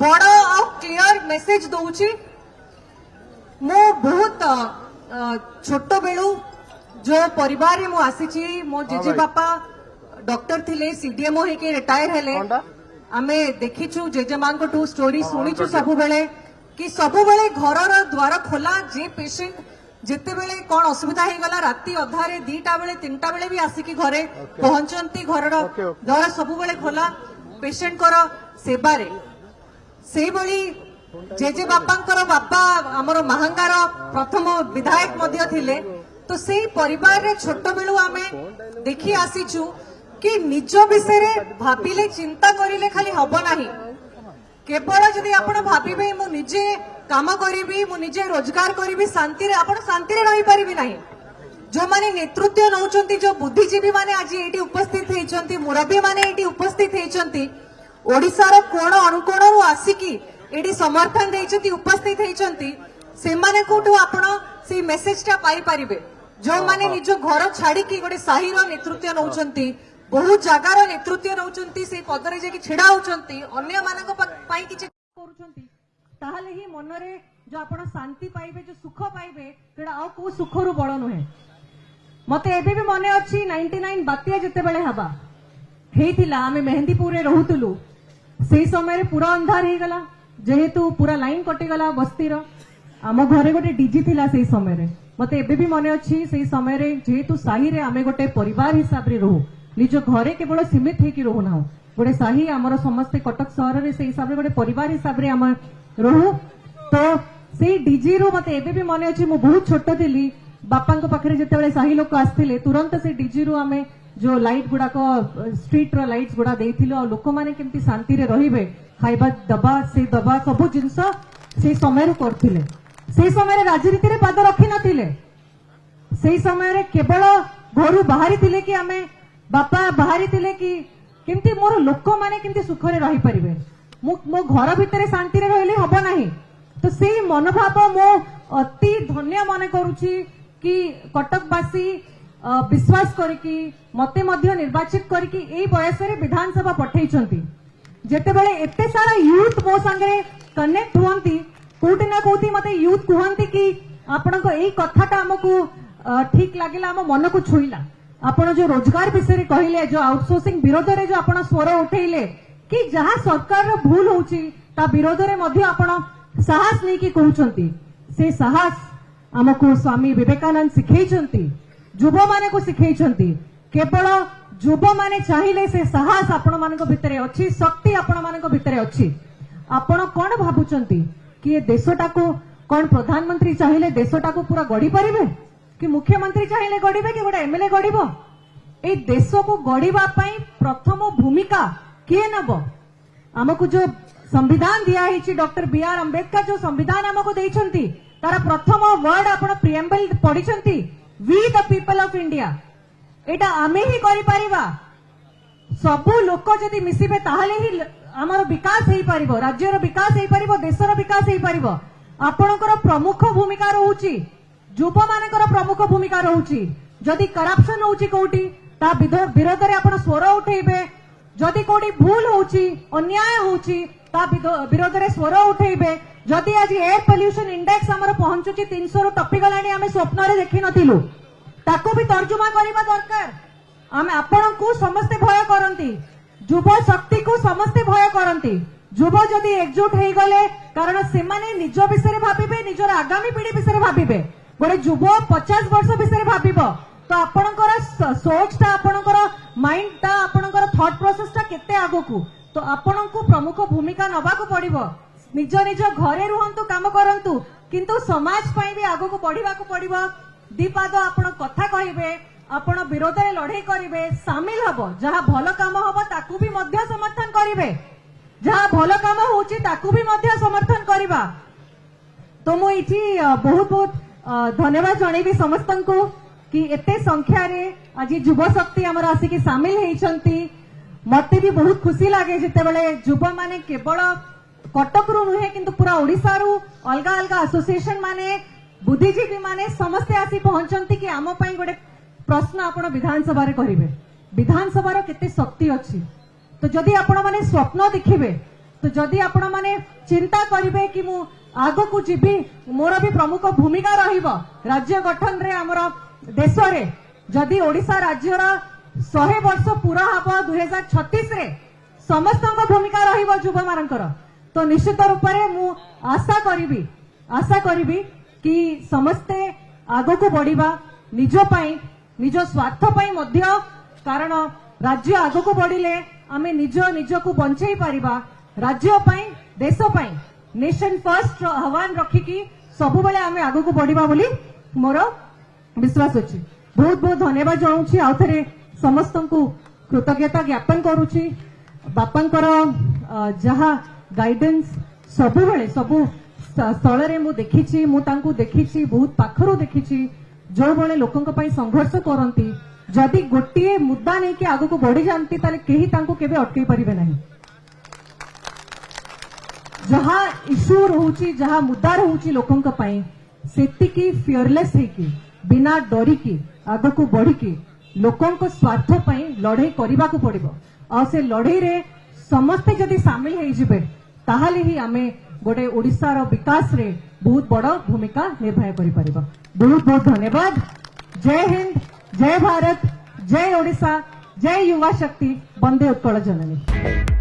बड़ आ clear message दौची मो बहुत छोट बेलू जो परिवार रे मो आसी मो जेजे बापा डॉक्टर थिले सीडीएमओ हेके रिटायर हेले आमे देखिछु जेजेमा को स्टोरी शुणीछु सब बेले कि सब बेले घर द्वार खोला जे पेशेंट जिते बेले कौन असुविधा हो गला राति अधारे 2टा बेले 3टा बेले भी आसिकी घरे पहुंचती घर द्वार सब बेले खोला पेशेंट कर सेबारे से बड़ी जेजे बापांकर बापा आमर महांगार प्रथम विधायक मध्य थिले तो से परिवार रे छोट बेलू आमे देखी आसीचु कि निज विषय भाविले चिंता करिले खाली हब नाही केवल जदि आपण भाबिबे मु निजे काम करी मु निजे रोजगार करी शांति रही पारिबी नहीं जो माने नेतृत्व नौचंती जो बुद्धिजीवी माने आज एटी उपस्थित हेचंती मुरब्बी माने एटी उपस्थित हेचंती ओडिसार कोण अनुकोण आसिकी एटी समर्थन देइचंती उपस्थित हेचंती से माने कोठो आपण से मेसेजटा पाई पारिबे जो माने निज घर छाड़ी की गोटे साहिर नेतृत्व नौचंती बहुत जगार नेतृत्व नौचंती से पदरे जे छिड़ा होचंती अन्य मानक पई किछि करूचंती ताहले ही मनरे जो आपण शांति पाइबे जो सुख पाइबे तेडा आ को सुखरु बड़ नुहे मते एबे भी मने अछि 99 बातिया जते बेले हबा हेतिला आमे मेहंदीपुर रे रहउतलु सेही समय रे पूरा अंधार हे गला जेहेतु पूरा लाइन कटि गला बस्ती रो आम घरे गोटे डीजी थिला सेही समय रे मते एबे भी मने अछि सेही समय रे जेहेतु साही रे आमे गोटे परिवार हिसाब रे रहू निज घरे केवल सीमित हेकि रहू ना गोटे साही आमर समस्ते कटक सहर रे सेही हिसाब रे गोटे परिवार हिसाब रे आम रहू तो से डीजी रू मते एबे भी मने अछि मु बहुत छोट थिली बापा को पाखरे जते बेले साही लोक आस्थिले तुरंत से डीजी रू आमे जो लाइट गुडा को स्ट्रीट रो लाइट्स गुडा देइथिलो आ लोक माने केमती शांति रे रहिबे खाइबा दबा से दबा सब जिंस से समय रू करथिले से समय रे राजनीति रे पाद रखि नथिले से समय रे केवल घरु बाहरी थिले कि आमे बापा बाहरी थिले कि केमती मोर लोक माने केमती सुख रे रहि परिबे मो घर भितर शांति रे रहले हबो नाही तो से मनोभाव मो अति धन्य मन करूची कि कटकवासी विश्वास करके मते मध्य निर्वाचित करके एई बयस रे विधानसभा पठेइचंती जेते बेले एते सारा यूथ मो संगे कनेक्ट हुअंती कोठी ना कोठी मते यूथ कहंती कि आपण को एई कथाटा हमकु ठीक लागिला हम मन को छुईला आपण जो रोजगार विषय रे कहिले जो आउटसोर्सिंग विरोध रे जो आपण स्वर उठेइले कि जहां सरकार रो भूल होउची ता विरोध रे मध्य आपण साहस नै कि कहउचंती से साहस हमकु स्वामी विवेकानंद सिखैचंती युव माने को सिखैचंती केवल युव माने चाहिले से साहस आपण मानक भितरे अछि शक्ति आपण मानक भितरे अछि आपण कोन भाबुचंती कि ये देशटा को कोन प्रधानमंत्री चाहिले देशटा को पूरा गड़ी परिबे कि मुख्यमंत्री चाहिले गड़ीबे कि गोटे एमएलए गड़ीबो ए देश को गड़ीबा पई प्रथम भूमिका किए नब हमकु जो संविधान दिया है डॉक्टर बीआर अंबेडकर जो संविधान हमको देइछंती तारा प्रथम वर्ड आपण प्रिएम्बल पढिछंती we the people of India एटा आमे ही करि परिबा सबु लोक जदि मिसिबे ताहले ही हमर विकास हेई परिबो राज्यर विकास हेई परिबो देशर विकास हेई परिबो आपणकर प्रमुख भूमिका रहउची युवा मानकर प्रमुख भूमिका रहउची जदि करप्शन होउची कोठी ता विरोध रे आपण स्वर उठेबे जदि कोठी भूल होउची अन्याय होउची ता विरोध रे स्वर उठेबे जदि आज एयर पोल्यूशन इंडेक्स हमर पहुंचुची 300 रु टपी गलानी हमें स्वप्न रे देखि नथिलु ताको भी तर्जुमा करिबा दरकार हम आपण को समस्त भय करंती युव शक्ति को समस्त भय करंती युव जदि एकजुट हेई गले कारण से माने निज विषय भाबिबे निजर आगामी पीढ़ी विषय भाबिबे गोटे युव 50 वर्ष विषय भाबिबो तो आपणकर सोचटा आपणकर माइंडटा आपणकर थॉट प्रोसेसटा केते आगोकू तो आपणको प्रमुख भूमिका नबाकू पड़िबो निज निज घरे रुहंतु काम करंतु किंतु समाज पई भी आगोकू बढ़िबाकू पड़िबो दीपाद आपण कथा कहिबे आपण विरोध रे लड़ाई करिवे शामिल हबो जहा भलो काम हबो ताकू भी मध्य समर्थन करिवे जहा भलो काम होउची ताकू भी मध्य समर्थन करिबा तो मो इठी बहुत बहुत धन्यवाद जणेबी समस्तन को कि एते संख्या रे आज युव शक्ति हमर आसी कि शामिल हेइछंती मते भी बहुत खुशी लागे जेते बेले युव माने केवल कटक रु नुहे किंतु पूरा ओडिसा रु अलगा अलगा एसोसिएशन माने बुद्धिजीवी माने समस्ते आसी पहुंचंती कि आम पई गोटे प्रश्न आपण विधानसभा रे करिवे विधानसभा रो केते शक्ति अछि तो जदि आपण माने स्वप्न देखिबे तो जदि आपण माने चिंता करिवे कि मु आगो को जीवी मोर भी प्रमुख भूमिका रहिबो राज्य गठन रे हमर देश रे जदि ओडिशा राज्यर 100 वर्ष पूरा हबो 2036 रे समस्त भूमिका रहिबो युवा मानकर तो निश्चित रूप से मु आशा करिबी कि समस्ते आगो को बढ़िबा निज पाई निज स्वार्थ पाई मध्य कारण राज्य आगो को बढ़िले आमे निज को बंचई पारिबा राज्य पाई देश पाई नेशन फर्स्ट आह्वान रखिकी सब बेले आमे आगो को बढ़िबा बोली मोर विश्वास अछि। बहुत बहुत धन्यवाद जनाउछि आउ थरे समस्त को कृतज्ञता ज्ञापन करूछि बापांकर जहा गाइडेंस सब बेले सबु स्थल रे मु देखिछि मु तांकु देखिछि बहुत पाखरो देखिछि जो बेले लोकंक पई संघर्ष करंती जदि गोटिए मुद्दा नहीं कि आगो को बढ़ी जानती ताले केही तांकु केबे अटकई परिबे नाही जहा इश्यू रहउछि जहा मुद्दा रहउछि लोकंक पई सेति की फियरलेस है कि बिना डरी की आगो को बढ़ी की लोकंक स्वार्थ पई लड़ाई करबा को पड़िबो आ से लड़ाई रे समस्ते जदि शामिल हो जिबे ताहाले ही आमे गोटे ओडिशा रो विकास रे बहुत बड़ भूमिका निर्वाह करि परिबो। बहुत बहुत धन्यवाद। जय हिंद, जय भारत, जय ओडिशा, जय युवा शक्ति, वंदे उत्कल जननी।